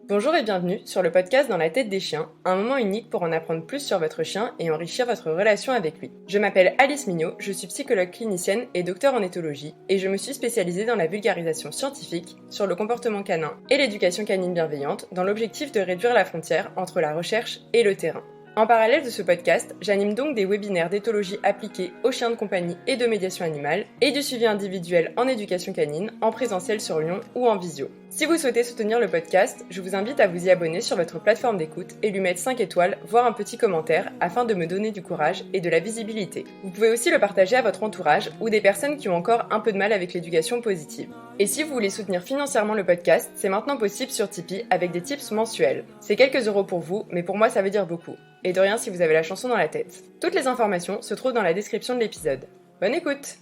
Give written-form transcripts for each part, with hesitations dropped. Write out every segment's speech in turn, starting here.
Bonjour et bienvenue sur le podcast Dans la tête des chiens, un moment unique pour en apprendre plus sur votre chien et enrichir votre relation avec lui. Je m'appelle Alice Mignot, je suis psychologue clinicienne et docteur en éthologie et je me suis spécialisée dans la vulgarisation scientifique sur le comportement canin et l'éducation canine bienveillante dans l'objectif de réduire la frontière entre la recherche et le terrain. En parallèle de ce podcast, j'anime donc des webinaires d'éthologie appliqués aux chiens de compagnie et de médiation animale et du suivi individuel en éducation canine, en présentiel sur Lyon ou en visio. Si vous souhaitez soutenir le podcast, je vous invite à vous y abonner sur votre plateforme d'écoute et lui mettre 5 étoiles, voire un petit commentaire, afin de me donner du courage et de la visibilité. Vous pouvez aussi le partager à votre entourage ou des personnes qui ont encore un peu de mal avec l'éducation positive. Et si vous voulez soutenir financièrement le podcast, c'est maintenant possible sur Tipeee avec des tips mensuels. C'est quelques euros pour vous, mais pour moi ça veut dire beaucoup. Et de rien si vous avez la chanson dans la tête. Toutes les informations se trouvent dans la description de l'épisode. Bonne écoute!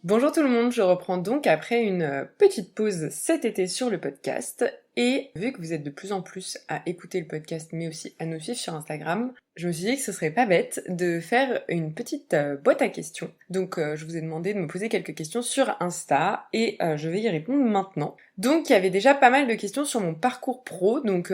Bonjour tout le monde, je reprends donc après une petite pause cet été sur le podcast et vu que vous êtes de plus en plus à écouter le podcast mais aussi à nous suivre sur Instagram, je me suis dit que ce serait pas bête de faire une petite boîte à questions. Donc je vous ai demandé de me poser quelques questions sur Insta et je vais y répondre maintenant. Donc il y avait déjà pas mal de questions sur mon parcours pro, donc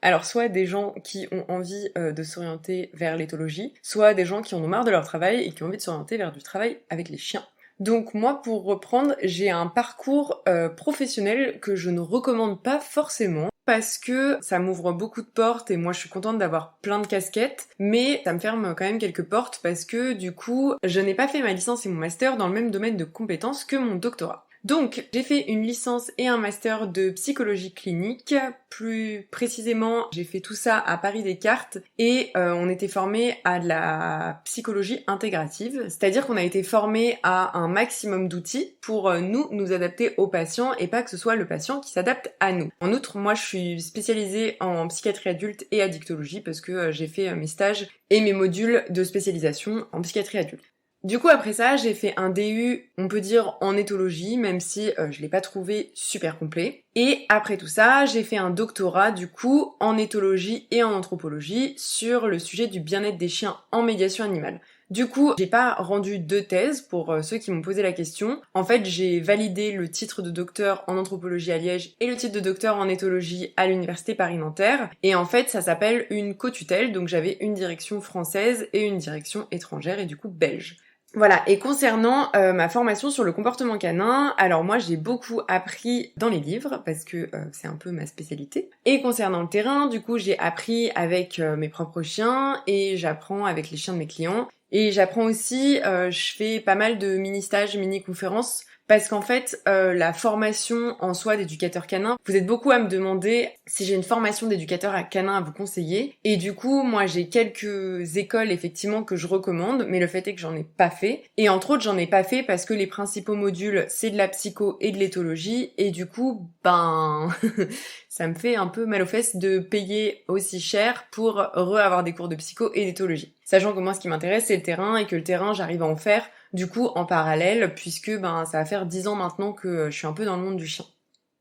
alors soit des gens qui ont envie de s'orienter vers l'éthologie, soit des gens qui en ont marre de leur travail et qui ont envie de s'orienter vers du travail avec les chiens. Donc moi, pour reprendre, j'ai un parcours professionnel que je ne recommande pas forcément parce que ça m'ouvre beaucoup de portes et moi je suis contente d'avoir plein de casquettes, mais ça me ferme quand même quelques portes parce que du coup, je n'ai pas fait ma licence et mon master dans le même domaine de compétences que mon doctorat. Donc, j'ai fait une licence et un master de psychologie clinique. Plus précisément, j'ai fait tout ça à Paris Descartes et on était formé à de la psychologie intégrative, c'est-à-dire qu'on a été formé à un maximum d'outils pour nous adapter aux patients et pas que ce soit le patient qui s'adapte à nous. En outre, moi je suis spécialisée en psychiatrie adulte et addictologie parce que j'ai fait mes stages et mes modules de spécialisation en psychiatrie adulte. Du coup, après ça, j'ai fait un DU, on peut dire, en éthologie, même si je l'ai pas trouvé super complet. Et après tout ça, j'ai fait un doctorat, du coup, en éthologie et en anthropologie sur le sujet du bien-être des chiens en médiation animale. Du coup, j'ai pas rendu 2 thèses pour ceux qui m'ont posé la question. En fait, j'ai validé le titre de docteur en anthropologie à Liège et le titre de docteur en éthologie à l'université Paris-Nanterre. Et en fait, ça s'appelle une co-tutelle, donc j'avais une direction française et une direction étrangère et du coup belge. Voilà, et concernant ma formation sur le comportement canin, alors moi j'ai beaucoup appris dans les livres parce que c'est un peu ma spécialité. Et concernant le terrain, du coup j'ai appris avec mes propres chiens et j'apprends avec les chiens de mes clients. Et j'apprends aussi, je fais pas mal de mini-stages, mini-conférences parce qu'en fait, la formation en soi d'éducateur canin, vous êtes beaucoup à me demander si j'ai une formation d'éducateur canin à vous conseiller. Et du coup, moi, j'ai quelques écoles, effectivement, que je recommande, mais le fait est que j'en ai pas fait. Et entre autres, j'en ai pas fait parce que les principaux modules, c'est de la psycho et de l'éthologie. Et du coup, ça me fait un peu mal aux fesses de payer aussi cher pour avoir des cours de psycho et d'éthologie. Sachant que moi, ce qui m'intéresse, c'est le terrain et que le terrain, j'arrive à en faire du coup en parallèle, puisque ça va faire 10 ans maintenant que je suis un peu dans le monde du chien.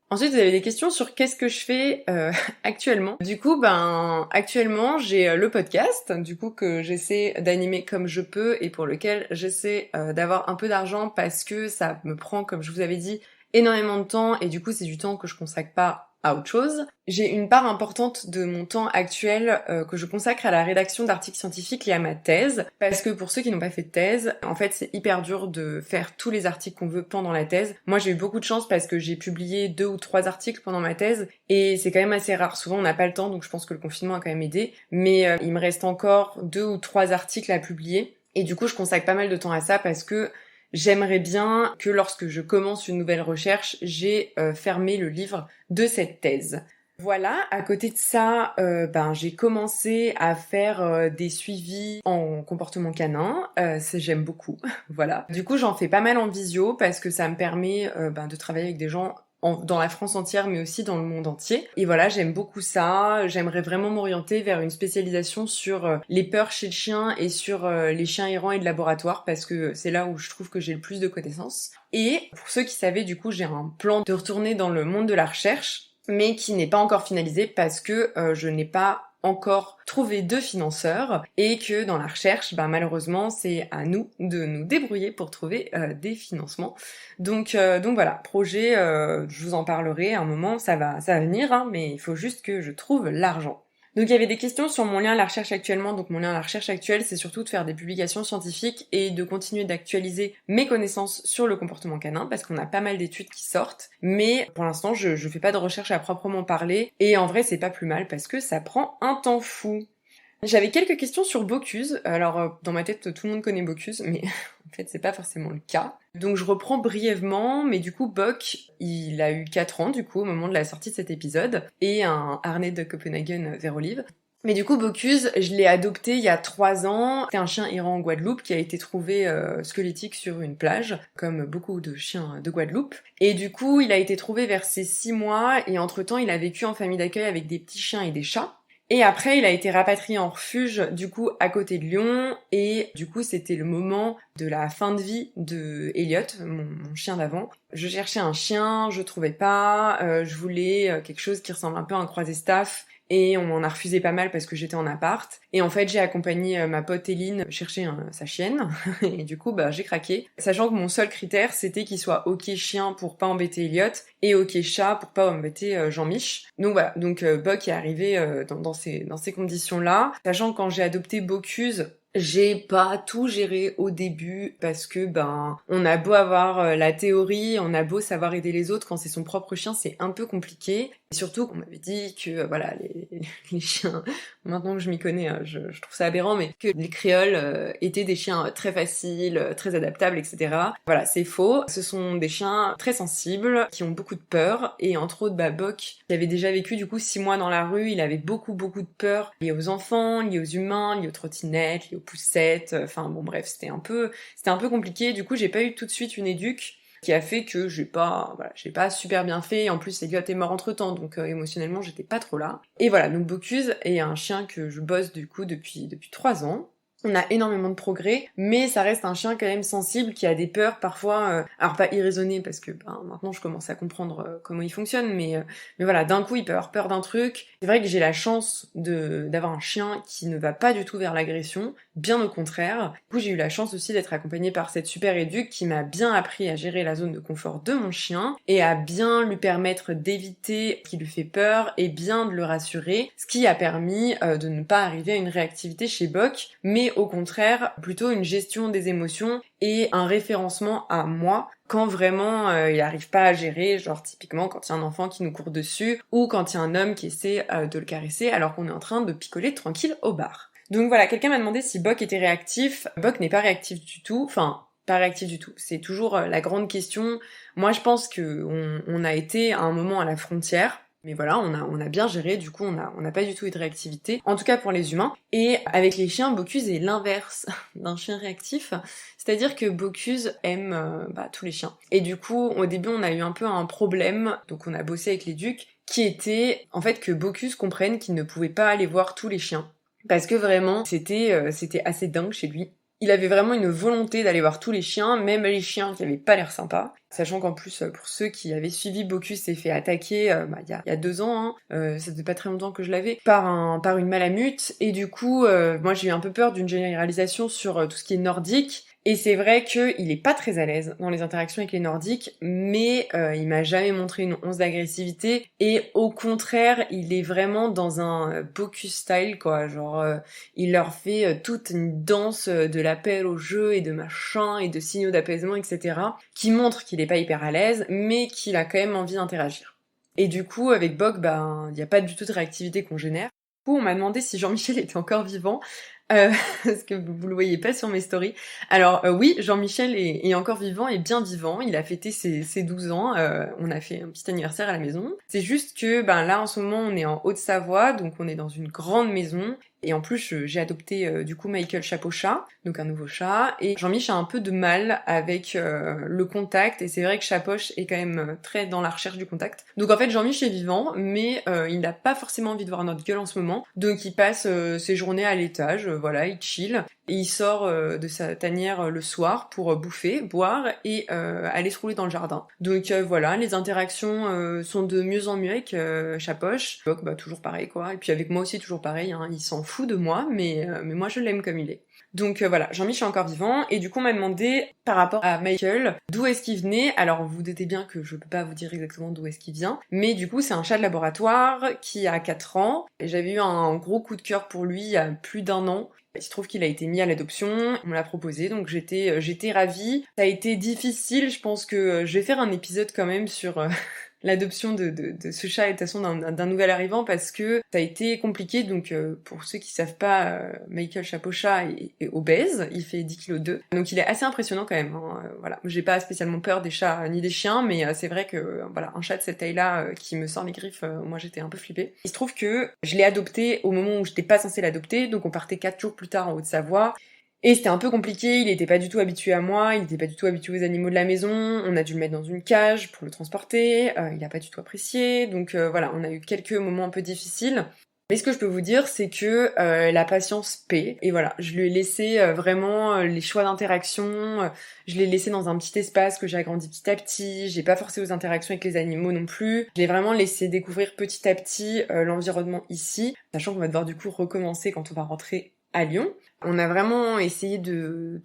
Ensuite, vous avez des questions sur qu'est-ce que je fais actuellement. Du coup, actuellement, j'ai le podcast, du coup, que j'essaie d'animer comme je peux et pour lequel j'essaie d'avoir un peu d'argent parce que ça me prend, comme je vous avais dit, énormément de temps et du coup, c'est du temps que je consacre pas à autre chose. J'ai une part importante de mon temps actuel que je consacre à la rédaction d'articles scientifiques et à ma thèse, parce que pour ceux qui n'ont pas fait de thèse, en fait c'est hyper dur de faire tous les articles qu'on veut pendant la thèse. Moi j'ai eu beaucoup de chance parce que j'ai publié 2 ou 3 articles pendant ma thèse, et c'est quand même assez rare. Souvent on n'a pas le temps, donc je pense que le confinement a quand même aidé, mais il me reste encore 2 ou 3 articles à publier, et du coup je consacre pas mal de temps à ça parce que j'aimerais bien que lorsque je commence une nouvelle recherche, j'ai fermé le livre de cette thèse. Voilà, à côté de ça, j'ai commencé à faire des suivis en comportement canin, j'aime beaucoup, voilà. Du coup, j'en fais pas mal en visio parce que ça me permet de travailler avec des gens dans la France entière mais aussi dans le monde entier. Et voilà, j'aime beaucoup ça, j'aimerais vraiment m'orienter vers une spécialisation sur les peurs chez le chien et sur les chiens errants et de laboratoire parce que c'est là où je trouve que j'ai le plus de connaissances. Et pour ceux qui savaient, du coup, j'ai un plan de retourner dans le monde de la recherche mais qui n'est pas encore finalisé parce que je n'ai pas encore trouvé de financeurs et que dans la recherche, malheureusement, c'est à nous de nous débrouiller pour trouver des financements. Donc voilà, projet, je vous en parlerai à un moment, ça va venir, hein, mais il faut juste que je trouve l'argent. Donc il y avait des questions sur mon lien à la recherche actuellement. Donc mon lien à la recherche actuelle, c'est surtout de faire des publications scientifiques et de continuer d'actualiser mes connaissances sur le comportement canin, parce qu'on a pas mal d'études qui sortent. Mais pour l'instant, je fais pas de recherche à proprement parler, et en vrai c'est pas plus mal parce que ça prend un temps fou. J'avais quelques questions sur Bocuse. Alors dans ma tête tout le monde connaît Bocuse, mais en fait c'est pas forcément le cas. Donc je reprends brièvement, mais du coup Boc, il a eu 4 ans du coup au moment de la sortie de cet épisode, et un harnais de Copenhagen vert olive. Mais du coup Bocuse, je l'ai adopté il y a 3 ans. C'est un chien errant en Guadeloupe qui a été trouvé squelettique sur une plage, comme beaucoup de chiens de Guadeloupe. Et du coup il a été trouvé vers ses 6 mois, et entre-temps il a vécu en famille d'accueil avec des petits chiens et des chats. Et après, il a été rapatrié en refuge, du coup, à côté de Lyon, et du coup, c'était le moment de la fin de vie de Elliot, mon chien d'avant. Je cherchais un chien, je trouvais pas, je voulais quelque chose qui ressemble un peu à un croisé-staff, et on m'en a refusé pas mal parce que j'étais en appart. Et en fait, j'ai accompagné ma pote Eline chercher sa chienne, et du coup, j'ai craqué. Sachant que mon seul critère, c'était qu'il soit ok chien pour pas embêter Elliot, et ok chat pour pas embêter Jean-Mich. Donc voilà, Boc est arrivé dans ces conditions-là. Sachant que quand j'ai adopté Bocuse, j'ai pas tout géré au début parce que on a beau avoir la théorie, on a beau savoir aider les autres, quand c'est son propre chien, c'est un peu compliqué. Et surtout qu'on m'avait dit que voilà les chiens, maintenant que je m'y connais, je trouve ça aberrant, mais que les créoles étaient des chiens très faciles, très adaptables, etc. Voilà, c'est faux. Ce sont des chiens très sensibles, qui ont beaucoup de peur, et entre autres Boc, qui avait déjà vécu du coup 6 mois dans la rue, il avait beaucoup de peur liées aux enfants, liées aux humains, liées aux trottinettes, liées aux poussettes, enfin bon bref, c'était un peu compliqué. Du coup j'ai pas eu tout de suite une éduque qui a fait que j'ai pas super bien fait, et en plus Elliot est mort entre temps, donc émotionnellement j'étais pas trop là. Et voilà, donc Bocuse est un chien que je bosse du coup depuis 3 ans. On a énormément de progrès, mais ça reste un chien quand même sensible qui a des peurs parfois, alors pas irraisonnées parce que maintenant je commence à comprendre comment il fonctionne, mais voilà, d'un coup il peut avoir peur d'un truc. C'est vrai que j'ai la chance d'avoir un chien qui ne va pas du tout vers l'agression, bien au contraire. Du coup j'ai eu la chance aussi d'être accompagnée par cette super éduque qui m'a bien appris à gérer la zone de confort de mon chien et à bien lui permettre d'éviter ce qui lui fait peur et bien de le rassurer, ce qui a permis de ne pas arriver à une réactivité chez Boc, mais au contraire plutôt une gestion des émotions et un référencement à moi quand vraiment il arrive pas à gérer, genre typiquement quand il y a un enfant qui nous court dessus ou quand il y a un homme qui essaie de le caresser alors qu'on est en train de picoler tranquille au bar. Donc voilà, quelqu'un m'a demandé si Boc était réactif. Boc n'est pas réactif du tout, enfin pas réactif du tout. C'est toujours la grande question. Moi je pense que on a été à un moment à la frontière. Mais voilà, on a bien géré, du coup on n'a pas du tout eu de réactivité, en tout cas pour les humains. Et avec les chiens, Bocuse est l'inverse d'un chien réactif, c'est-à-dire que Bocuse aime tous les chiens. Et du coup, au début on a eu un peu un problème, donc on a bossé avec l'éduc, qui était en fait que Bocuse comprenne qu'il ne pouvait pas aller voir tous les chiens. Parce que vraiment, c'était assez dingue chez lui. Il avait vraiment une volonté d'aller voir tous les chiens, même les chiens qui avaient pas l'air sympas. Sachant qu'en plus, pour ceux qui avaient suivi, Bocuse s'est fait attaquer il y a 2 ans, ça faisait pas très longtemps que je l'avais, par une malamute. Et du coup, moi j'ai eu un peu peur d'une généralisation sur tout ce qui est nordique. Et c'est vrai qu'il est pas très à l'aise dans les interactions avec les Nordiques, mais il m'a jamais montré une once d'agressivité, et au contraire, il est vraiment dans un Bocuse style, quoi, genre il leur fait toute une danse de l'appel au jeu et de machin, et de signaux d'apaisement, etc., qui montre qu'il est pas hyper à l'aise, mais qu'il a quand même envie d'interagir. Et du coup, avec Boc, il y a pas du tout de réactivité qu'on génère. Du coup, on m'a demandé si Jean-Michel était encore vivant, parce que vous le voyez pas sur mes stories. Alors oui, Jean-Michel est encore vivant et bien vivant, il a fêté ses 12 ans, on a fait un petit anniversaire à la maison. C'est juste que là en ce moment on est en Haute-Savoie, donc on est dans une grande maison, Et en plus, j'ai adopté du coup Michael Chapeau chat, donc un nouveau chat. Et Jean-Mich a un peu de mal avec le contact. Et c'est vrai que Chapoche est quand même très dans la recherche du contact. Donc en fait, Jean-Mich est vivant, mais il n'a pas forcément envie de voir notre gueule en ce moment. Donc il passe ses journées à l'étage, voilà, il chill. Et il sort de sa tanière le soir pour bouffer, boire et aller se rouler dans le jardin. Donc voilà, les interactions sont de mieux en mieux avec Chapoche. Donc bah toujours pareil quoi. Et puis avec moi aussi toujours pareil, hein. Il s'en fout de moi, mais moi je l'aime comme il est. Donc voilà, Jean-Mich est encore vivant, et du coup on m'a demandé par rapport à Michael, d'où est-ce qu'il venait. Alors vous vous doutez bien que je peux pas vous dire exactement d'où est-ce qu'il vient, mais du coup c'est un chat de laboratoire qui a 4 ans, et j'avais eu un gros coup de cœur pour lui il y a plus d'1 an. Il se trouve qu'il a été mis à l'adoption, on me l'a proposé, donc j'étais ravie. Ça a été difficile, je pense que je vais faire un épisode quand même sur l'adoption de ce chat et de toute façon d'un nouvel arrivant, parce que ça a été compliqué. Donc pour ceux qui savent pas, Michael Chapeau-Chat est obèse, il fait 10,2 kg, donc il est assez impressionnant quand même, hein. Voilà, j'ai pas spécialement peur des chats ni des chiens, mais c'est vrai que voilà, un chat de cette taille-là qui me sort les griffes, moi j'étais un peu flippée. Il se trouve que je l'ai adopté au moment où j'étais pas censée l'adopter, donc on partait 4 jours plus tard en Haute-Savoie. Et c'était un peu compliqué, il était pas du tout habitué à moi, il était pas du tout habitué aux animaux de la maison, on a dû le mettre dans une cage pour le transporter, il a pas du tout apprécié, donc voilà, on a eu quelques moments un peu difficiles. Mais ce que je peux vous dire, c'est que la patience paie, et voilà, je lui ai laissé vraiment les choix d'interaction, je l'ai laissé dans un petit espace que j'ai agrandi petit à petit, j'ai pas forcé aux interactions avec les animaux non plus, je l'ai vraiment laissé découvrir petit à petit l'environnement ici, sachant qu'on va devoir du coup recommencer quand on va rentrer à Lyon. On a vraiment essayé de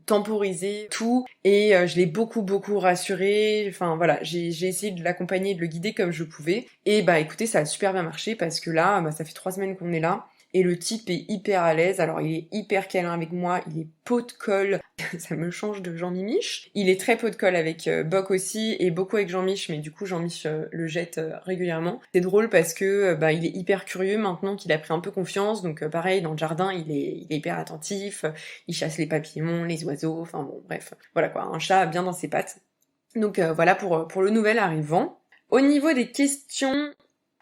temporiser tout, et je l'ai beaucoup rassuré. Enfin voilà, j'ai essayé de l'accompagner et de le guider comme je pouvais. Et bah écoutez, ça a super bien marché, parce que là, bah, ça fait 3 semaines qu'on est là. Et le type est hyper à l'aise, alors il est hyper câlin avec moi, il est pot de colle, ça me change de Jean-Mimiche. Il est très pot de colle avec Boc aussi, et beaucoup avec Jean-Mich, mais du coup Jean-Mich le jette régulièrement. C'est drôle parce que bah il est hyper curieux maintenant qu'il a pris un peu confiance, donc pareil, dans le jardin il est hyper attentif, il chasse les papillons, les oiseaux, enfin bon bref, voilà quoi, un chat bien dans ses pattes. Donc voilà pour le nouvel arrivant. Au niveau des questions,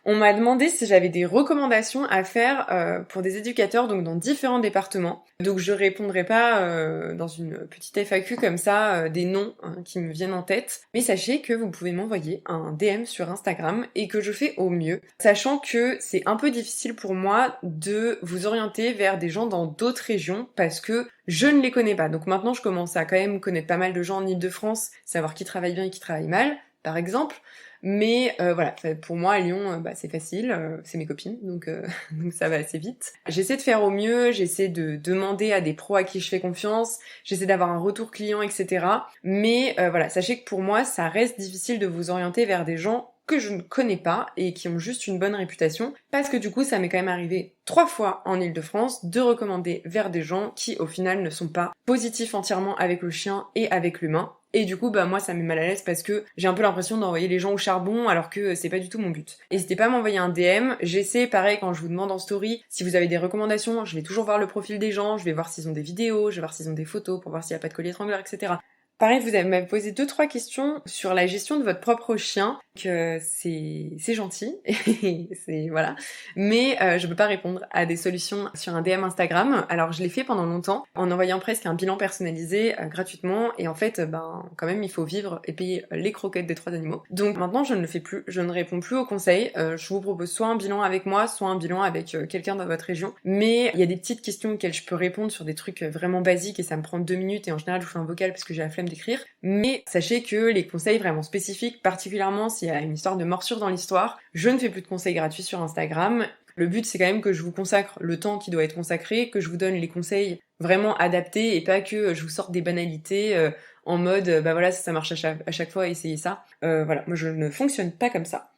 on m'a demandé si j'avais des recommandations à faire pour des éducateurs, donc dans différents départements. Donc je répondrai pas dans une petite FAQ comme ça des noms qui me viennent en tête, mais sachez que vous pouvez m'envoyer un DM sur Instagram et que je fais au mieux, sachant que c'est un peu difficile pour moi de vous orienter vers des gens dans d'autres régions parce que je ne les connais pas. Donc maintenant je commence à quand même connaître pas mal de gens en Ile-de-France, savoir qui travaille bien et qui travaille mal, par exemple. Mais voilà, pour moi à Lyon, bah, c'est facile, c'est mes copines, donc, donc ça va assez vite. J'essaie de faire au mieux, j'essaie de demander à des pros à qui je fais confiance, j'essaie d'avoir un retour client, etc. Mais voilà, sachez que pour moi, ça reste difficile de vous orienter vers des gens que je ne connais pas et qui ont juste une bonne réputation, parce que du coup ça m'est quand même arrivé 3 fois en Ile-de-France de recommander vers des gens qui au final ne sont pas positifs entièrement avec le chien et avec l'humain. Et du coup, bah moi ça me met mal à l'aise parce que j'ai un peu l'impression d'envoyer les gens au charbon alors que c'est pas du tout mon but. N'hésitez pas à m'envoyer un DM, j'essaie pareil quand je vous demande en story si vous avez des recommandations, je vais toujours voir le profil des gens, je vais voir s'ils ont des vidéos, je vais voir s'ils ont des photos pour voir s'il n'y a pas de collier étrangleur, etc. Pareil, vous m'avez posé 2-3 questions sur la gestion de votre propre chien, que c'est gentil, et c'est voilà. Mais je peux pas répondre à des solutions sur un DM Instagram. Alors je l'ai fait pendant longtemps, en envoyant presque un bilan personnalisé gratuitement, et en fait, ben quand même il faut vivre et payer les croquettes des 3 animaux. Donc maintenant je ne le fais plus, je ne réponds plus aux conseils. Je vous propose soit un bilan avec moi, soit un bilan avec quelqu'un dans votre région. Mais il y a des petites questions auxquelles je peux répondre sur des trucs vraiment basiques, et ça me prend 2 minutes, et en général je vous fais un vocal parce que j'ai la flemme d'écrire. Mais sachez que les conseils vraiment spécifiques, particulièrement s'il y a une histoire de morsure dans l'histoire, je ne fais plus de conseils gratuits sur Instagram. Le but c'est quand même que je vous consacre le temps qui doit être consacré, que je vous donne les conseils vraiment adaptés et pas que je vous sorte des banalités en mode bah voilà ça marche à chaque fois, essayez ça. Voilà, moi je ne fonctionne pas comme ça.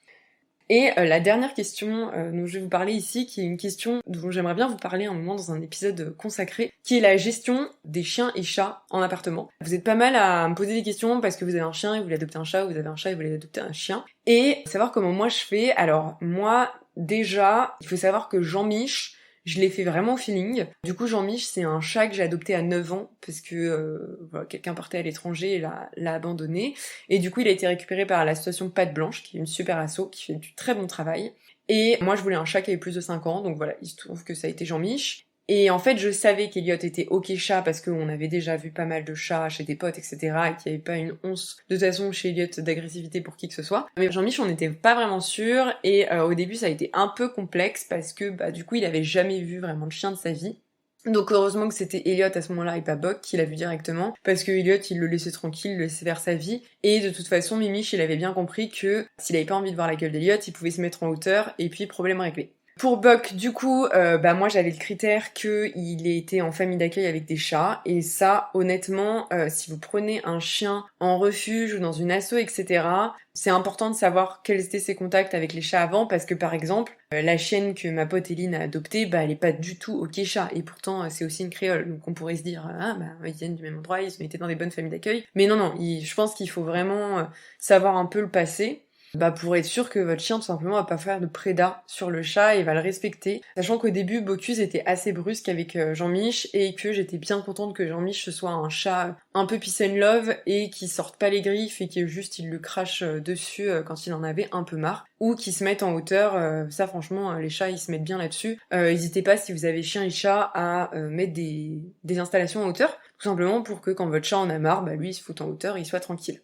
Et la dernière question dont je vais vous parler ici, qui est une question dont j'aimerais bien vous parler un moment dans un épisode consacré, qui est la gestion des chiens et chats en appartement. Vous êtes pas mal à me poser des questions parce que vous avez un chien et vous voulez adopter un chat, ou vous avez un chat et vous voulez adopter un chien. Et savoir comment moi je fais. Alors moi, déjà, il faut savoir que Jean-Mich, Je l'ai fait vraiment au feeling. Du coup, Jean-Mich, c'est un chat que j'ai adopté à 9 ans parce que voilà, quelqu'un partait à l'étranger et l'a abandonné. Et du coup, il a été récupéré par l'association Patte Blanche, qui est une super asso, qui fait du très bon travail. Et moi, je voulais un chat qui avait plus de 5 ans, donc voilà, il se trouve que ça a été Jean-Mich. Et en fait, je savais qu'Eliott était ok chat parce qu'on avait déjà vu pas mal de chats chez des potes, etc. et qu'il n'y avait pas une once de toute façon chez Eliott d'agressivité pour qui que ce soit. Mais Jean-Mich, on n'était pas vraiment sûr et au début, ça a été un peu complexe parce que du coup, il avait jamais vu vraiment de chien de sa vie. Donc heureusement que c'était Eliott à ce moment-là et pas Bock qui l'a vu directement, parce que Eliott il le laissait tranquille, il le laissait faire sa vie, et de toute façon Mimich il avait bien compris que s'il avait pas envie de voir la gueule d'Eliott, il pouvait se mettre en hauteur, et puis problème réglé. Pour Buck, du coup, moi j'avais le critère qu'il ait été en famille d'accueil avec des chats, et ça, honnêtement, si vous prenez un chien en refuge ou dans une asso, etc., c'est important de savoir quels étaient ses contacts avec les chats avant, parce que par exemple, la chienne que ma pote Eline a adoptée, elle est pas du tout ok chat, et pourtant c'est aussi une créole, donc on pourrait se dire, ils viennent du même endroit, ils ont été dans des bonnes familles d'accueil, mais non, je pense qu'il faut vraiment savoir un peu le passé, pour être sûr que votre chien tout simplement va pas faire de prédat sur le chat et va le respecter. Sachant qu'au début, Bocuse était assez brusque avec Jean-Mich et que j'étais bien contente que Jean-Mich ce soit un chat un peu peace and love et qui sorte pas les griffes et qui juste il le crache dessus quand il en avait un peu marre. Ou qui se mettent en hauteur, ça franchement les chats ils se mettent bien là-dessus. N'hésitez pas si vous avez chien et chat à mettre des installations en hauteur, tout simplement pour que quand votre chat en a marre, lui il se fout en hauteur et il soit tranquille.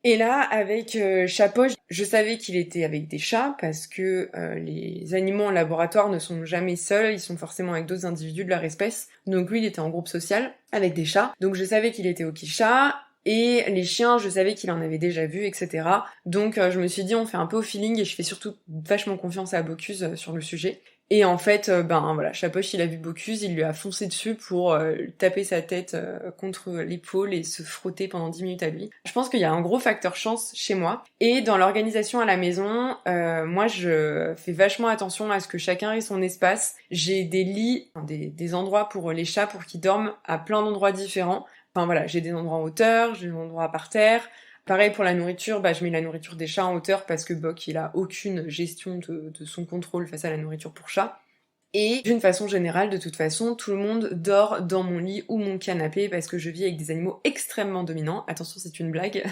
Et là, avec Chapoche, je savais qu'il était avec des chats parce que les animaux en laboratoire ne sont jamais seuls, ils sont forcément avec d'autres individus de leur espèce. Donc lui, il était en groupe social avec des chats. Donc je savais qu'il était ok chat. Et les chiens, je savais qu'il en avait déjà vu, etc. Donc je me suis dit, on fait un peu au feeling et je fais surtout vachement confiance à Bocuse sur le sujet. Et en fait, voilà, Chapoche, il a vu Bocuse, il lui a foncé dessus pour taper sa tête contre l'épaule et se frotter pendant 10 minutes à lui. Je pense qu'il y a un gros facteur chance chez moi. Et dans l'organisation à la maison, moi, je fais vachement attention à ce que chacun ait son espace. J'ai des lits, des endroits pour les chats pour qu'ils dorment à plein d'endroits différents. Enfin voilà, j'ai des endroits en hauteur, j'ai des endroits par terre. Pareil pour la nourriture, je mets la nourriture des chats en hauteur parce que Bock, il a aucune gestion de son contrôle face à la nourriture pour chat. Et d'une façon générale, de toute façon, tout le monde dort dans mon lit ou mon canapé parce que je vis avec des animaux extrêmement dominants. Attention, c'est une blague,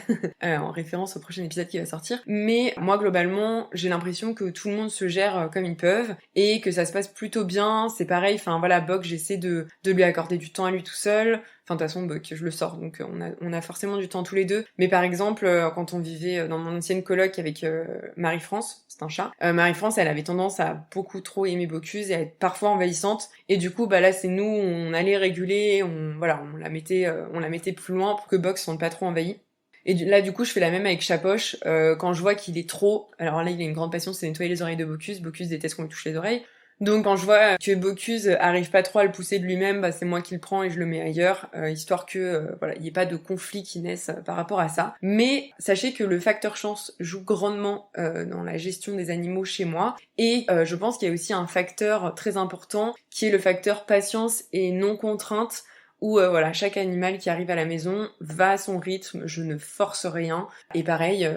en référence au prochain épisode qui va sortir. Mais moi, globalement, j'ai l'impression que tout le monde se gère comme ils peuvent et que ça se passe plutôt bien. C'est pareil, Bock, j'essaie de lui accorder du temps à lui tout seul. Enfin, de toute façon, Buck, je le sors, donc on a forcément du temps tous les deux. Mais par exemple, quand on vivait dans mon ancienne coloc avec Marie-France, c'est un chat, Marie-France, elle avait tendance à beaucoup trop aimer Bocuse et à être parfois envahissante. Et du coup, là, c'est nous, on allait réguler, on la mettait plus loin pour que Buck se sente pas trop envahi. Et là, du coup, je fais la même avec Chapoche. Quand je vois qu'il est trop... Alors là, il a une grande passion, c'est nettoyer les oreilles de Bocuse. Bocuse déteste qu'on lui touche les oreilles. Donc quand je vois que Bocuse arrive pas trop à le pousser de lui-même, c'est moi qui le prends et je le mets ailleurs, histoire que il n'y ait pas de conflit qui naisse par rapport à ça. Mais sachez que le facteur chance joue grandement dans la gestion des animaux chez moi, et je pense qu'il y a aussi un facteur très important qui est le facteur patience et non contrainte, où chaque animal qui arrive à la maison va à son rythme, je ne force rien. Et pareil,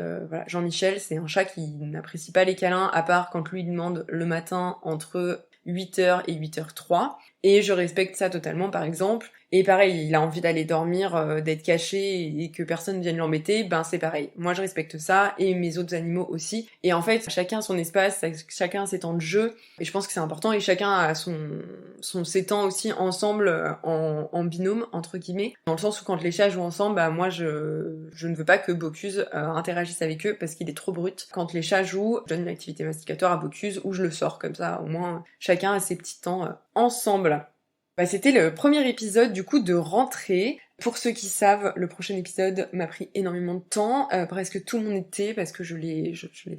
Jean-Michel, c'est un chat qui n'apprécie pas les câlins, à part quand lui demande le matin entre 8h et 8h03. Et je respecte ça totalement, par exemple. Et pareil, il a envie d'aller dormir, d'être caché et que personne vienne l'embêter, c'est pareil. Moi, je respecte ça, et mes autres animaux aussi. Et en fait, chacun a son espace, chacun a ses temps de jeu, et je pense que c'est important, et chacun a ses temps aussi ensemble, en binôme, entre guillemets. Dans le sens où quand les chats jouent ensemble, moi, je ne veux pas que Bocuse interagisse avec eux, parce qu'il est trop brut. Quand les chats jouent, je donne une activité masticatoire à Bocuse, ou je le sors, comme ça, au moins, chacun a ses petits temps ensemble. C'était le premier épisode du coup de rentrée. Pour ceux qui savent, le prochain épisode m'a pris énormément de temps, presque tout mon été, parce que je l'ai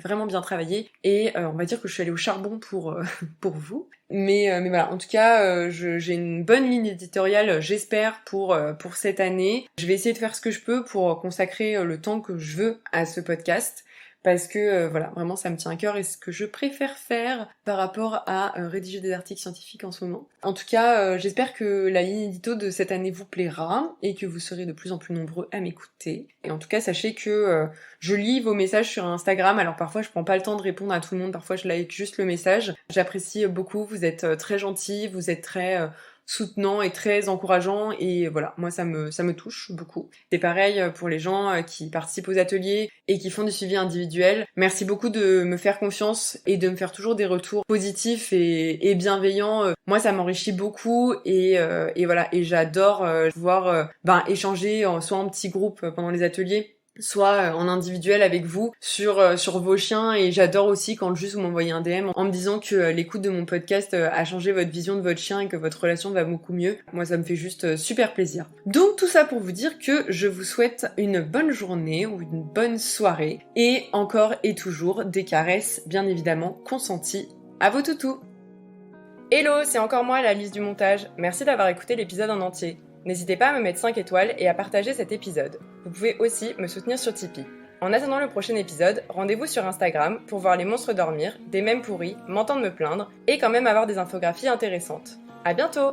vraiment bien travaillé, et on va dire que je suis allée au charbon pour vous. Mais voilà, en tout cas, j'ai une bonne ligne éditoriale, j'espère, pour cette année. Je vais essayer de faire ce que je peux pour consacrer le temps que je veux à ce podcast, parce que voilà, vraiment ça me tient à cœur et ce que je préfère faire par rapport à rédiger des articles scientifiques en ce moment. En tout cas, j'espère que la ligne édito de cette année vous plaira et que vous serez de plus en plus nombreux à m'écouter. Et en tout cas, sachez que je lis vos messages sur Instagram, alors parfois je prends pas le temps de répondre à tout le monde, parfois je like juste le message. J'apprécie beaucoup, vous êtes très gentils, vous êtes très soutenant et très encourageant et voilà, moi ça me touche beaucoup. C'est pareil pour les gens qui participent aux ateliers et qui font du suivi individuel. Merci beaucoup de me faire confiance et de me faire toujours des retours positifs et bienveillants. Moi ça m'enrichit beaucoup et voilà, et j'adore pouvoir échanger soit en petits groupes pendant les ateliers, soit en individuel avec vous sur vos chiens, et j'adore aussi quand juste vous m'envoyez un DM en me disant que l'écoute de mon podcast a changé votre vision de votre chien et que votre relation va beaucoup mieux. Moi ça me fait juste super plaisir. Donc tout ça pour vous dire que je vous souhaite une bonne journée ou une bonne soirée et encore et toujours des caresses bien évidemment consenties à vos toutous. Hello, c'est encore moi la Lise du montage. Merci d'avoir écouté l'épisode en entier. N'hésitez pas à me mettre 5 étoiles et à partager cet épisode. Vous pouvez aussi me soutenir sur Tipeee. En attendant le prochain épisode, rendez-vous sur Instagram pour voir les monstres dormir, des mèmes pourris, m'entendre me plaindre et quand même avoir des infographies intéressantes. À bientôt!